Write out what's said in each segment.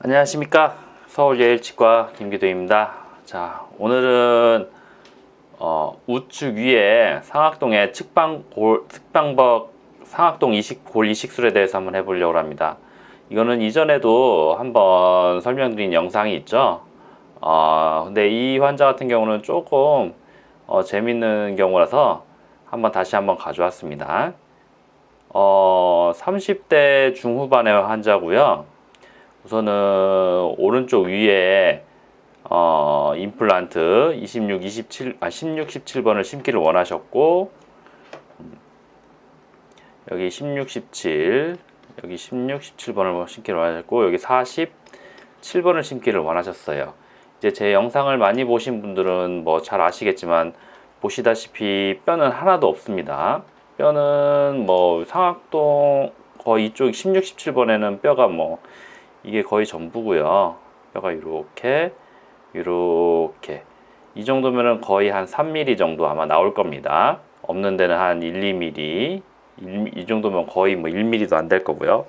안녕하십니까. 서울예일치과 김기도입니다. 자, 오늘은 우측 위에 상악동의 측방벽 상악동 골 이식술에 대해서 한번 해보려고 합니다. 이거는 이전에도 한번 설명드린 영상이 있죠. 근데 이 환자 같은 경우는 조금 재밌는 경우라서 다시 한번 가져왔습니다. 30대 중후반의 환자고요. 우선은 오른쪽 위에 임플란트 16, 17번을 심기를 원하셨고, 여기 16, 17, 여기 16, 17번을 심기를 원하셨고, 여기 47번을 심기를 원하셨어요. 이제 제 영상을 많이 보신 분들은 뭐 잘 아시겠지만, 보시다시피 뼈는 하나도 없습니다. 뼈는 뭐 상악동 거의 이쪽 16, 17번에는 뼈가 뭐 이게 거의 전부고요. 뼈가 이렇게 이 정도면은 거의 한 3mm 정도 아마 나올 겁니다. 없는 데는 한 1, 2mm 이 정도면 거의 뭐 1mm도 안 될 거고요.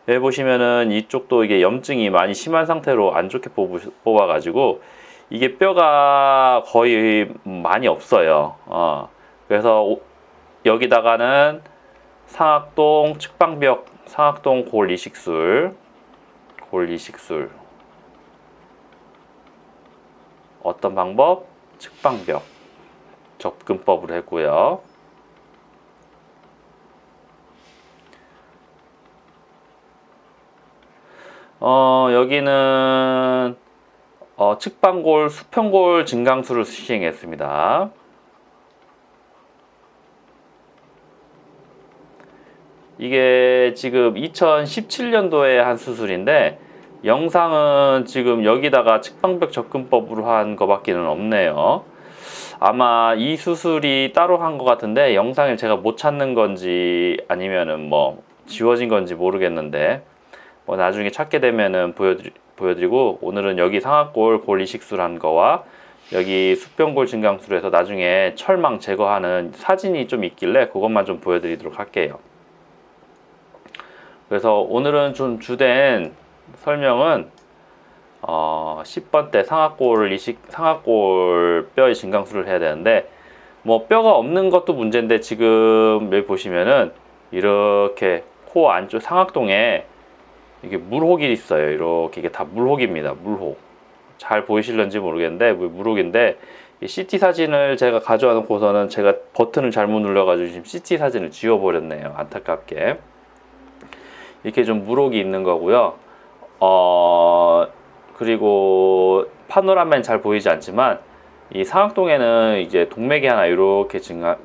여기 보시면은 이쪽도 이게 염증이 많이 심한 상태로 안 좋게 뽑아 가지고 이게 뼈가 거의 많이 없어요. 그래서 여기다가는 상악동 측방벽 상악동 골 이식술 어떤 방법? 측방벽 접근법으로 했고요. 여기는 측방골 수평골 증강술을 시행했습니다. 이게 지금 2017년도에 한 수술인데 영상은 지금 여기다가 측방벽 접근법으로 한 거밖에는 없네요. 아마 이 수술이 따로 한 것 같은데 영상을 제가 못 찾는 건지 아니면은 뭐 지워진 건지 모르겠는데 뭐 나중에 찾게 되면은 보여드리고, 오늘은 여기 상악골 골 이식술 한 거와 여기 수평골 증강술에서 나중에 철망 제거하는 사진이 좀 있길래 그것만 좀 보여드리도록 할게요. 그래서 오늘은 좀 주된 설명은 10번 때 상악골 뼈의 증강술을 해야 되는데, 뭐 뼈가 없는 것도 문제인데 지금 여기 보시면은 이렇게 코 안쪽 상악동에 이게 물혹이 있어요. 이렇게 이게 다 물혹입니다. 물혹. 잘 보이실런지 모르겠는데 물혹인데, 이 CT 사진을 제가 가져와 놓고서는 제가 버튼을 잘못 눌러가지고 지금 CT 사진을 지워버렸네요. 안타깝게. 이렇게 좀 물혹이 있는 거고요. 그리고 파노라마는 잘 보이지 않지만 이 상악동에는 이제 동맥이 하나 이렇게 지나가는데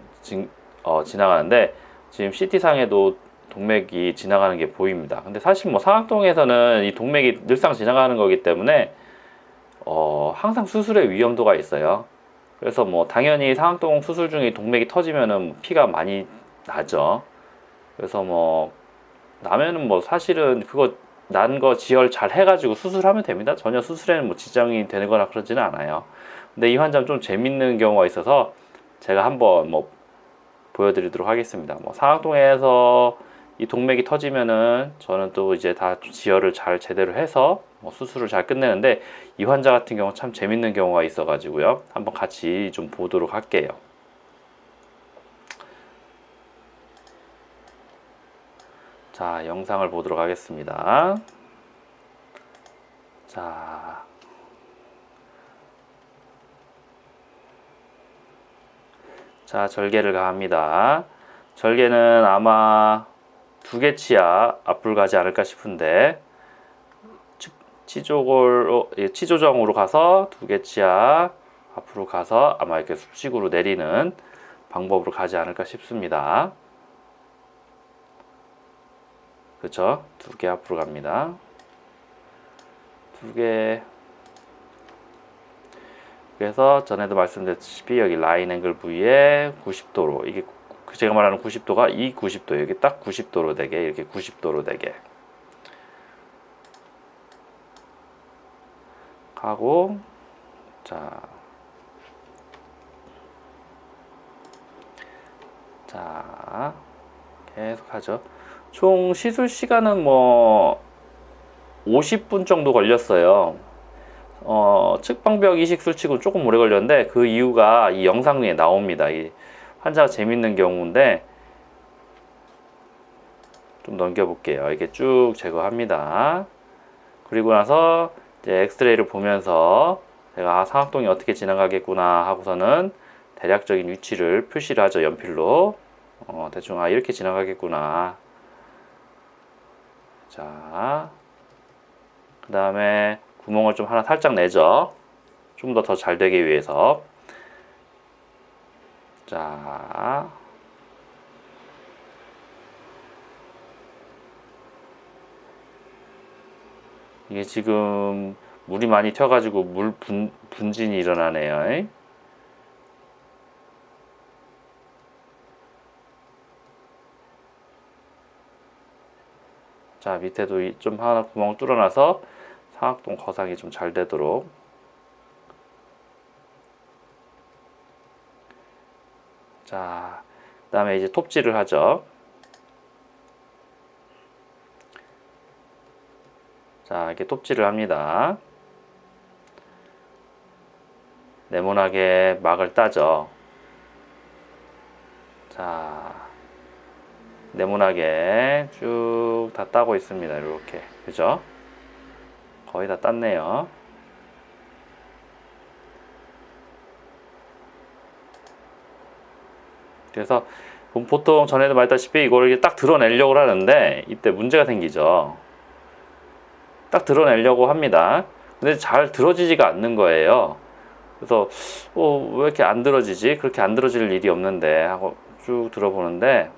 지금 CT상에도 동맥이 지나가는 게 보입니다. 근데 사실 뭐 상악동에서는 이 동맥이 늘상 지나가는 거기 때문에 항상 수술의 위험도가 있어요. 그래서 뭐 당연히 상악동 수술 중에 동맥이 터지면은 피가 많이 나죠. 그래서 뭐 나면은 뭐 사실은 그거 난 거 지혈 잘 해가지고 수술하면 됩니다. 전혀 수술에는 뭐 지장이 되거나 그러지는 않아요. 근데 이 환자는 좀 재밌는 경우가 있어서 제가 한번 뭐 보여드리도록 하겠습니다. 뭐 상악동에서 이 동맥이 터지면은 저는 또 이제 다 지혈을 잘 제대로 해서 뭐 수술을 잘 끝내는데, 이 환자 같은 경우 참 재밌는 경우가 있어가지고요. 한번 같이 좀 보도록 할게요. 자, 영상을 보도록 하겠습니다. 자, 절개를 가합니다. 절개는 아마 2개 치아 앞으로 가지 않을까 싶은데, 치조정으로 가서 2개 치아 앞으로 가서 아마 이렇게 숲식으로 내리는 방법으로 가지 않을까 싶습니다. 그쵸? 2개 앞으로 갑니다. 2개. 그래서 전에도 말씀드렸다시피 여기 라인 앵글 부위에 90도로, 이게 제가 말하는 90도가 이 90도, 여기 딱 90도로 되게, 이렇게 90도로 되게 하고, 자 계속 하죠. 총 시술 시간은 뭐 50분 정도 걸렸어요. 측방벽 이식 수치고 조금 오래 걸렸는데 그 이유가 이 영상 중에 나옵니다. 이 환자가 재밌는 경우인데 좀 넘겨볼게요. 이렇게 쭉 제거합니다. 그리고 나서 이제 엑스레이를 보면서 제가 상악동이 어떻게 지나가겠구나 하고서는 대략적인 위치를 표시를 하죠. 연필로 대충 이렇게 지나가겠구나. 자, 그 다음에 구멍을 좀 하나 살짝 내죠. 좀 더 잘 되기 위해서. 자, 이게 지금 물이 많이 튀어가지고 분진이 일어나네요. 자, 밑에도 좀 하나 구멍 뚫어놔서 상악동 거상이 좀 잘 되도록. 자, 그 다음에 이제 톱질을 하죠. 자, 이렇게 톱질을 합니다. 네모나게 막을 따죠. 자, 네모나게 쭉 다 따고 있습니다. 이렇게. 그죠? 거의 다 땄네요. 그래서 보통 전에도 말했다시피 이걸 이렇게 딱 드러내려고 하는데 이때 문제가 생기죠. 딱 드러내려고 합니다. 근데 잘 들어지지가 않는 거예요. 그래서 왜 이렇게 안 들어지지? 그렇게 안 들어질 일이 없는데 하고 쭉 들어보는데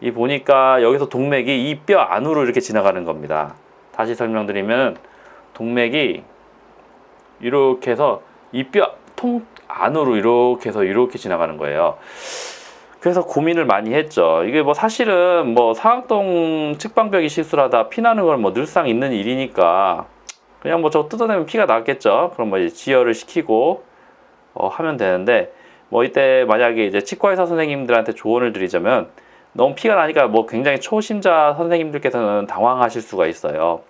이 보니까 여기서 동맥이 이 뼈 안으로 이렇게 지나가는 겁니다. 다시 설명드리면 동맥이 이렇게 해서 이 뼈 통 안으로 이렇게 해서 이렇게 지나가는 거예요. 그래서 고민을 많이 했죠. 이게 뭐 사실은 뭐 상악동 측방벽이 실수하다 피나는 건 뭐 늘상 있는 일이니까 그냥 뭐 저거 뜯어내면 피가 나겠죠. 그럼 뭐 이제 지혈을 시키고 하면 되는데 뭐 이때 만약에 이제 치과 의사 선생님들한테 조언을 드리자면 너무 피가 나니까 뭐 굉장히 초심자 선생님들께서는 당황하실 수가 있어요.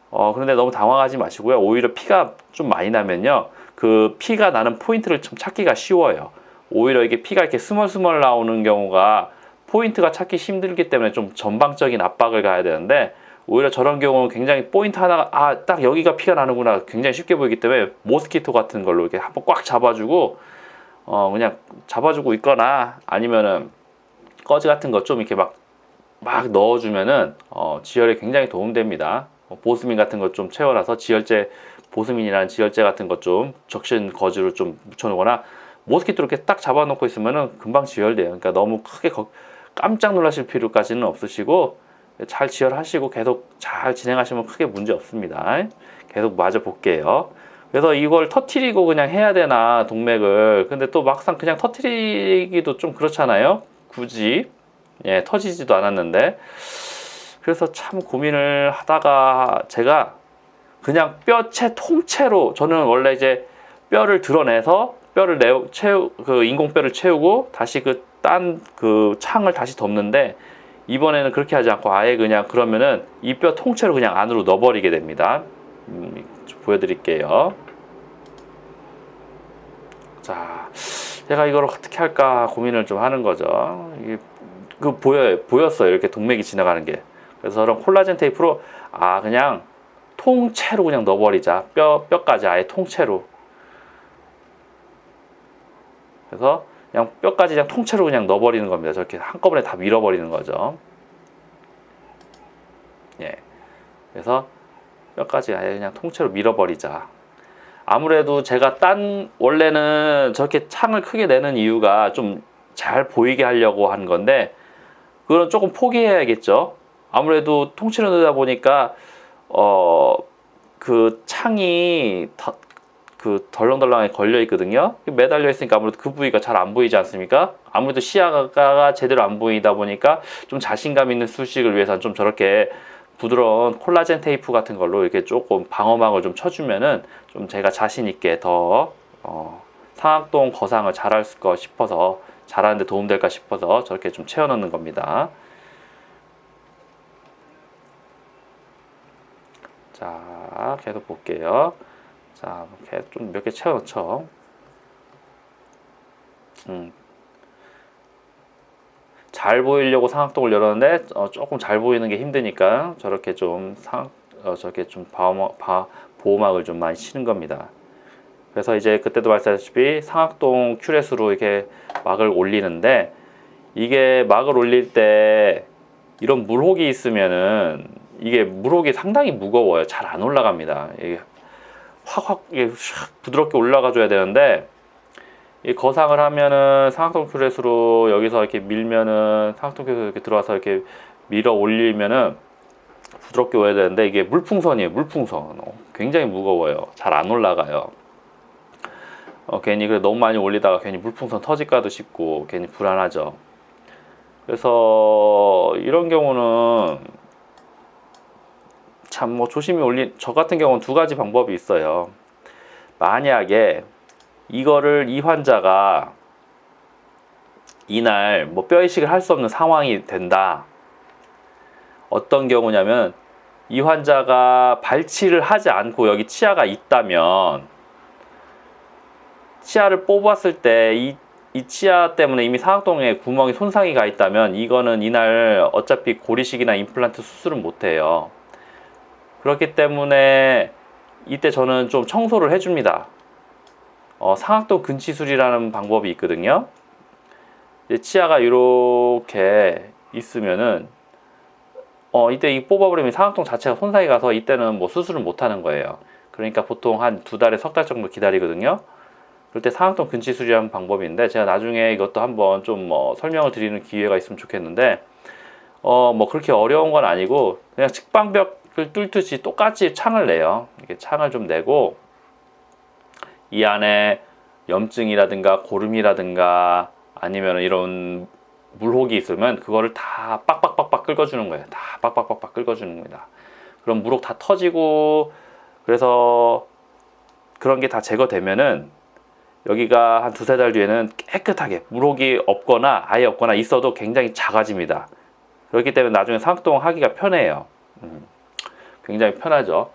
그런데 너무 당황하지 마시고요. 오히려 피가 좀 많이 나면요. 그 피가 나는 포인트를 좀 찾기가 쉬워요. 오히려 이게 피가 이렇게 스멀스멀 나오는 경우가 포인트가 찾기 힘들기 때문에 좀 전방적인 압박을 가야 되는데 오히려 저런 경우는 굉장히 포인트 하나가 딱 여기가 피가 나는구나 굉장히 쉽게 보이기 때문에 모스키토 같은 걸로 이렇게 한번 꽉 잡아주고 그냥 잡아주고 있거나 아니면은 꺼지 같은 거 좀 이렇게 막 넣어주면은 지혈에 굉장히 도움됩니다. 보스민 같은 거 좀 채워놔서 지혈제 보스민이라는 지혈제 같은 거 좀 적신 거즈로 좀 묻혀놓거나 모스키토 이렇게 딱 잡아놓고 있으면은 금방 지혈돼요. 그러니까 너무 크게 깜짝 놀라실 필요까지는 없으시고 잘 지혈하시고 계속 잘 진행하시면 크게 문제 없습니다. 계속 맞아 볼게요. 그래서 이걸 터트리고 그냥 해야 되나 동맥을 근데 또 막상 그냥 터트리기도 좀 그렇잖아요. 굳이 터지지도 않았는데 그래서 참 고민을 하다가 제가 그냥 뼈채 통째로 저는 원래 이제 뼈를 드러내서 뼈를 그 인공뼈를 채우고 다시 딴 그 창을 다시 덮는데 이번에는 그렇게 하지 않고 아예 그냥 그러면은 이 뼈 통째로 그냥 안으로 넣어버리게 됩니다. 보여드릴게요. 자, 제가 이걸 어떻게 할까 고민을 좀 하는 거죠. 이게 보였어요. 이렇게 동맥이 지나가는 게. 그래서 저런 콜라겐 테이프로 그냥 통째로 그냥 넣어버리자. 뼈까지 아예 통째로. 그래서 그냥 뼈까지 그냥 통째로 그냥 넣어버리는 겁니다. 저렇게 한꺼번에 다 밀어버리는 거죠. 그래서 뼈까지 아예 그냥 통째로 밀어버리자. 아무래도 제가 원래는 저렇게 창을 크게 내는 이유가 좀 잘 보이게 하려고 한 건데 그건 조금 포기해야겠죠. 아무래도 통째로 넣다 보니까 그 창이 덜렁덜렁하게 걸려 있거든요. 매달려 있으니까 아무래도 그 부위가 잘 안 보이지 않습니까? 아무래도 시야가 제대로 안 보이다 보니까 좀 자신감 있는 수식을 위해서는 좀 저렇게 부드러운 콜라겐 테이프 같은 걸로 이렇게 조금 방어막을 좀 쳐주면은 좀 제가 자신 있게 더 상악동 거상을 잘할까 싶어서 잘하는데 도움될까 싶어서 저렇게 좀 채워넣는 겁니다. 자, 계속 볼게요. 자, 좀 몇 개 채워놓죠. 잘 보이려고 상악동을 열었는데 조금 잘 보이는 게 힘드니까 저렇게 좀 저렇게 좀 보호막을 좀 많이 치는 겁니다. 그래서 이제 그때도 말씀하셨다시피 상악동 큐렛으로 이렇게 막을 올리는데, 이게 막을 올릴 때 이런 물혹이 있으면은 이게 물혹이 상당히 무거워요. 잘 안 올라갑니다. 이게 확 이게 부드럽게 올라가 줘야 되는데, 이 거상을 하면은 상악동 큐렛으로 여기서 이렇게 밀면은 상악동 큐렛으로 이렇게 들어와서 이렇게 밀어 올리면은 부드럽게 오야 되는데, 이게 물풍선이에요. 물풍선. 굉장히 무거워요. 잘 안 올라가요. 괜히 그래 너무 많이 올리다가 괜히 물풍선 터질까도 싶고 괜히 불안하죠. 그래서 이런 경우는 참 뭐 조심히 저 같은 경우는 두 가지 방법이 있어요. 만약에 이거를 이 환자가 이날 뭐 뼈이식을 할 수 없는 상황이 된다. 어떤 경우냐면 이 환자가 발치를 하지 않고 여기 치아가 있다면, 치아를 뽑았을 때 이 치아 때문에 이미 상악동에 구멍이 손상이 가 있다면 이거는 이날 어차피 고리식이나 임플란트 수술은 못해요. 그렇기 때문에 이때 저는 좀 청소를 해줍니다. 상악동 근치술이라는 방법이 있거든요. 치아가 이렇게 있으면은 이때 이 뽑아버리면 상악동 자체가 손상이 가서 이때는 뭐 수술을 못하는 거예요. 그러니까 보통 한 2달에 3달 정도 기다리거든요. 그럴 때 상악동 근치술이라는 방법이 있는데, 제가 나중에 이것도 한번 좀 설명을 드리는 기회가 있으면 좋겠는데, 뭐 그렇게 어려운 건 아니고 그냥 측방벽을 뚫듯이 똑같이 창을 내요. 이렇게 창을 좀 내고 이 안에 염증이라든가 고름이라든가 아니면 이런 물혹이 있으면 그거를 다 빡빡빡빡 긁어주는 거예요. 다 빡빡빡빡 긁어주는 겁니다. 그럼 물혹 다 터지고, 그래서 그런 게 다 제거되면은 여기가 한 2~3달 뒤에는 깨끗하게 물혹이 없거나 아예 없거나 있어도 굉장히 작아집니다. 그렇기 때문에 나중에 상악동 하기가 편해요. 굉장히 편하죠.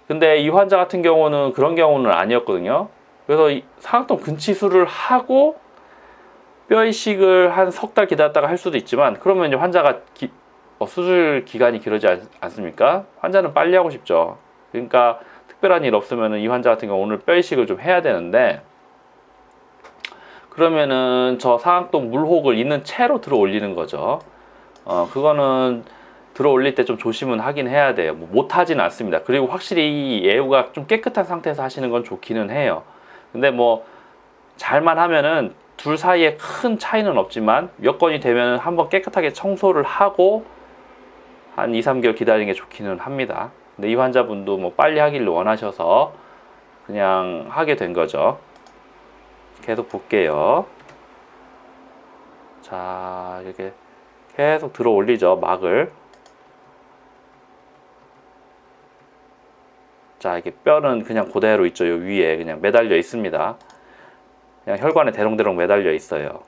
근데 이 환자 같은 경우는 그런 경우는 아니었거든요. 그래서 이 상악동 근치술을 하고 뼈 이식을 한 3달 기다렸다가 할 수도 있지만, 그러면 이제 환자가 수술 기간이 길어지지 않습니까? 환자는 빨리 하고 싶죠. 그러니까 특별한 일 없으면 이 환자 같은 경우 오늘 뼈 이식을 좀 해야 되는데, 그러면은 저 상악동 물혹을 있는 채로 들어 올리는 거죠. 그거는 들어 올릴 때 좀 조심은 하긴 해야 돼요. 뭐 못하진 않습니다. 그리고 확실히 이 애우가 좀 깨끗한 상태에서 하시는 건 좋기는 해요. 근데 뭐 잘만 하면은 둘 사이에 큰 차이는 없지만 몇 건이 되면 한번 깨끗하게 청소를 하고 한 2~3개월 기다리는 게 좋기는 합니다. 근데 이 환자분도 뭐 빨리 하기를 원하셔서 그냥 하게 된 거죠. 계속 볼게요. 자, 이렇게 계속 들어 올리죠, 막을. 자, 이게 뼈는 그냥 그대로 있죠. 요 위에 그냥 매달려 있습니다. 그냥 혈관에 대롱대롱 매달려 있어요.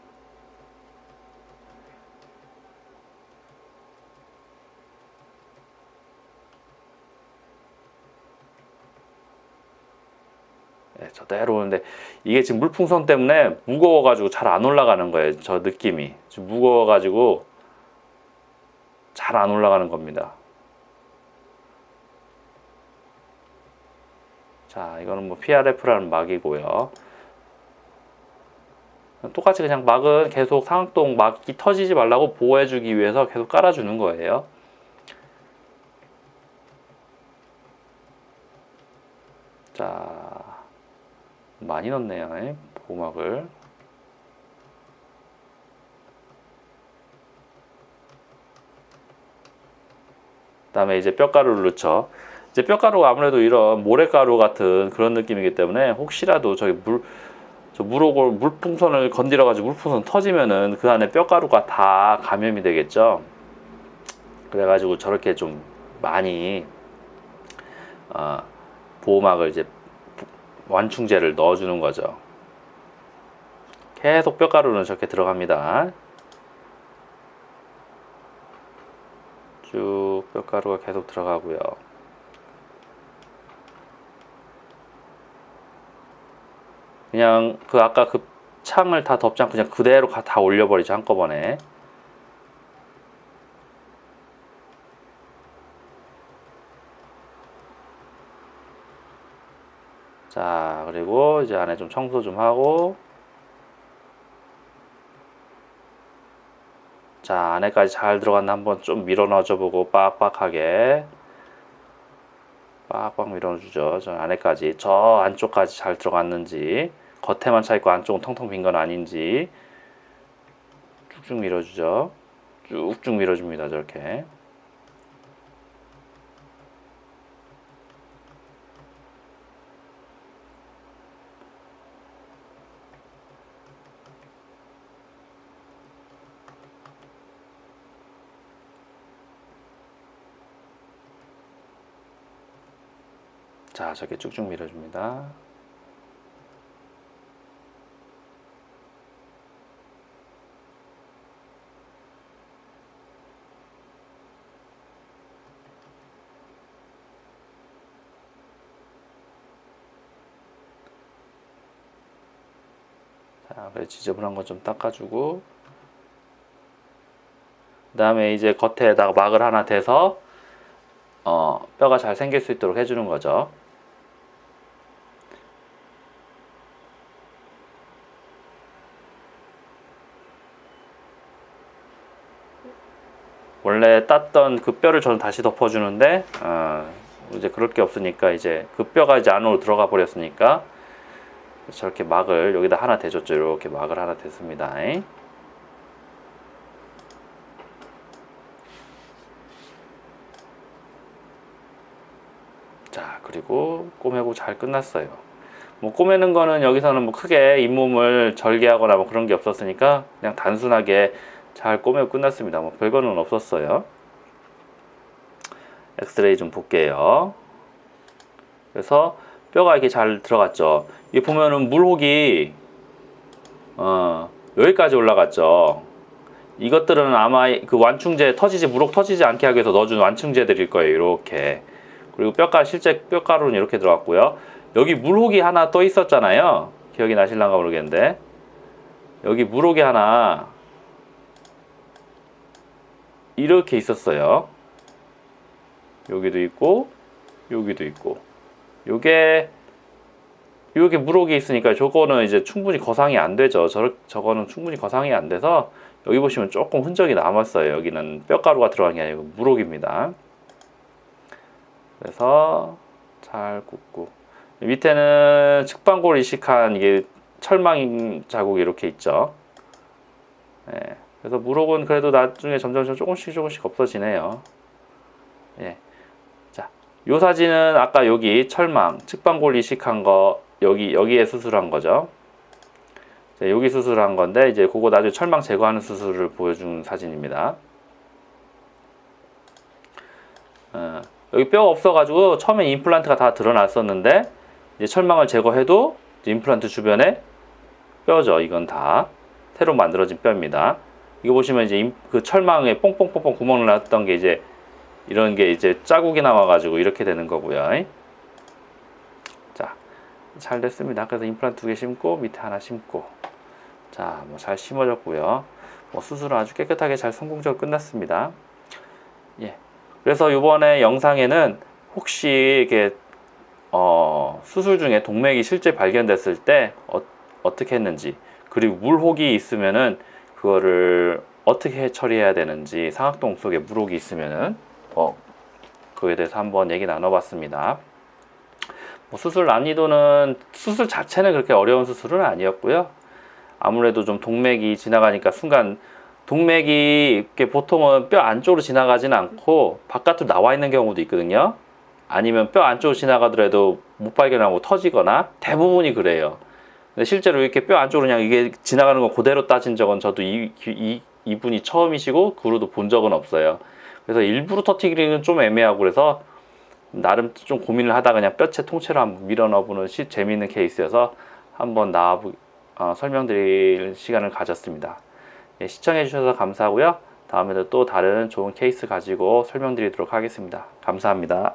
네, 저대로 오는데 이게 지금 물풍선 때문에 무거워가지고 잘 안 올라가는 거예요. 저 느낌이 지금 무거워가지고 잘 안 올라가는 겁니다. 자, 이거는 뭐 PRF라는 막이고요. 똑같이 그냥 막은 계속 상악동 막이 터지지 말라고 보호해주기 위해서 계속 깔아주는 거예요. 자, 많이 넣네요, 보호막을. 그 다음에 이제 뼈가루를 넣죠. 이제 뼈가루가 아무래도 이런 모래가루 같은 그런 느낌이기 때문에 혹시라도 물풍선을 건드려 가지고 물풍선 터지면은 그 안에 뼈가루가 다 감염이 되겠죠. 그래가지고 저렇게 좀 많이 보호막을 이제 완충제를 넣어주는 거죠. 계속 뼈가루는 저렇게 들어갑니다. 쭉 뼈가루가 계속 들어가고요. 그냥 그 아까 그 창을 다 덮지 않고 그냥 그대로 다 올려버리죠, 한꺼번에. 자, 그리고 이제 안에 좀 청소 좀 하고, 자, 안에까지 잘 들어갔나 한번 좀 밀어 넣어줘 보고, 빡빡하게 빡빡 밀어 넣어주죠. 저 안에까지, 저 안쪽까지 잘 들어갔는지, 겉에만 차 있고 안쪽은 텅텅 빈 건 아닌지 쭉쭉 밀어주죠. 쭉쭉 밀어줍니다, 저렇게. 자, 저렇게 쭉쭉 밀어줍니다. 자, 그래 지저분한 거 좀 닦아주고, 그 다음에 이제 겉에다가 막을 하나 대서 뼈가 잘 생길 수 있도록 해주는 거죠. 원래 땄던 그 뼈를 저는 다시 덮어주는데 이제 그럴 게 없으니까 이제 그 뼈가 이제 안으로 들어가 버렸으니까 저렇게 막을 여기다 하나 대줬죠. 이렇게 막을 하나 댔습니다. 자, 그리고 꼬매고 잘 끝났어요. 뭐 꼬매는 거는 여기서는 뭐 크게 잇몸을 절개하거나 뭐 그런 게 없었으니까 그냥 단순하게 잘 꼬매고 끝났습니다. 뭐 별거는 없었어요. 엑스레이 좀 볼게요. 그래서 뼈가 이렇게 잘 들어갔죠. 이 보면은 물혹이 여기까지 올라갔죠. 이것들은 아마 그 완충제 물혹 터지지 않게 하기 위해서 넣어준 완충제들일 거예요. 이렇게. 그리고 실제 뼈가루는 이렇게 들어갔고요. 여기 물혹이 하나 또 있었잖아요. 기억이 나실란가 모르겠는데, 여기 물혹이 하나 이렇게 있었어요. 여기도 있고 여기도 있고. 요게 물혹이 있으니까 저거는 이제 충분히 거상이 안 되죠. 저거는 충분히 거상이 안 돼서 여기 보시면 조금 흔적이 남았어요. 여기는 뼈가루가 들어간 게 아니고 물혹입니다. 그래서 잘 굽고, 밑에는 측방골 이식한 이게 철망 자국이 이렇게 있죠. 네. 그래서 물혹은 그래도 나중에 점점 조금씩 없어지네요. 예. 자, 요 사진은 아까 여기 철망 측방골 이식한 거 여기에 수술한 거죠. 자, 여기 수술한 건데 이제 그거 나중에 철망 제거하는 수술을 보여준 사진입니다. 여기 뼈가 없어가지고 처음에 임플란트가 다 드러났었는데 이제 철망을 제거해도 임플란트 주변에 뼈죠. 이건 다 새로 만들어진 뼈입니다. 이거 보시면 이제 그 철망에 뽕뽕뽕뽕 구멍을 났던 게 이제 이런 게 이제 자국이 나와가지고 이렇게 되는 거고요. 자, 잘 됐습니다. 그래서 임플란트 2개 심고 밑에 하나 심고, 자, 뭐 잘 심어졌고요. 뭐 수술은 아주 깨끗하게 잘 성공적으로 끝났습니다. 예. 그래서 이번에 영상에는 혹시 이게 수술 중에 동맥이 실제 발견됐을 때 어떻게 했는지, 그리고 물혹이 있으면은 그거를 어떻게 처리해야 되는지, 상악동 속에 물혹이 있으면은 그거에 대해서 한번 얘기 나눠봤습니다. 뭐 수술 난이도는 수술 자체는 그렇게 어려운 수술은 아니었고요. 아무래도 좀 동맥이 지나가니까 순간 동맥이 이렇게 보통은 뼈 안쪽으로 지나가지는 않고 바깥으로 나와 있는 경우도 있거든요. 아니면 뼈 안쪽으로 지나가더라도 못 발견하고 터지거나, 대부분이 그래요. 근데 실제로 이렇게 뼈 안쪽으로 그냥 이게 지나가는 거 그대로 따진 적은 저도 이분이 처음이시고 그 후로도 본 적은 없어요. 그래서 일부러 터뜨리기는 좀 애매하고, 그래서 나름 좀 고민을 하다가 그냥 뼈채 통째로 한번 밀어 넣어보는 재미있는 케이스여서 한번 설명드릴 시간을 가졌습니다. 예, 시청해 주셔서 감사하고요. 다음에도 또 다른 좋은 케이스 가지고 설명드리도록 하겠습니다. 감사합니다.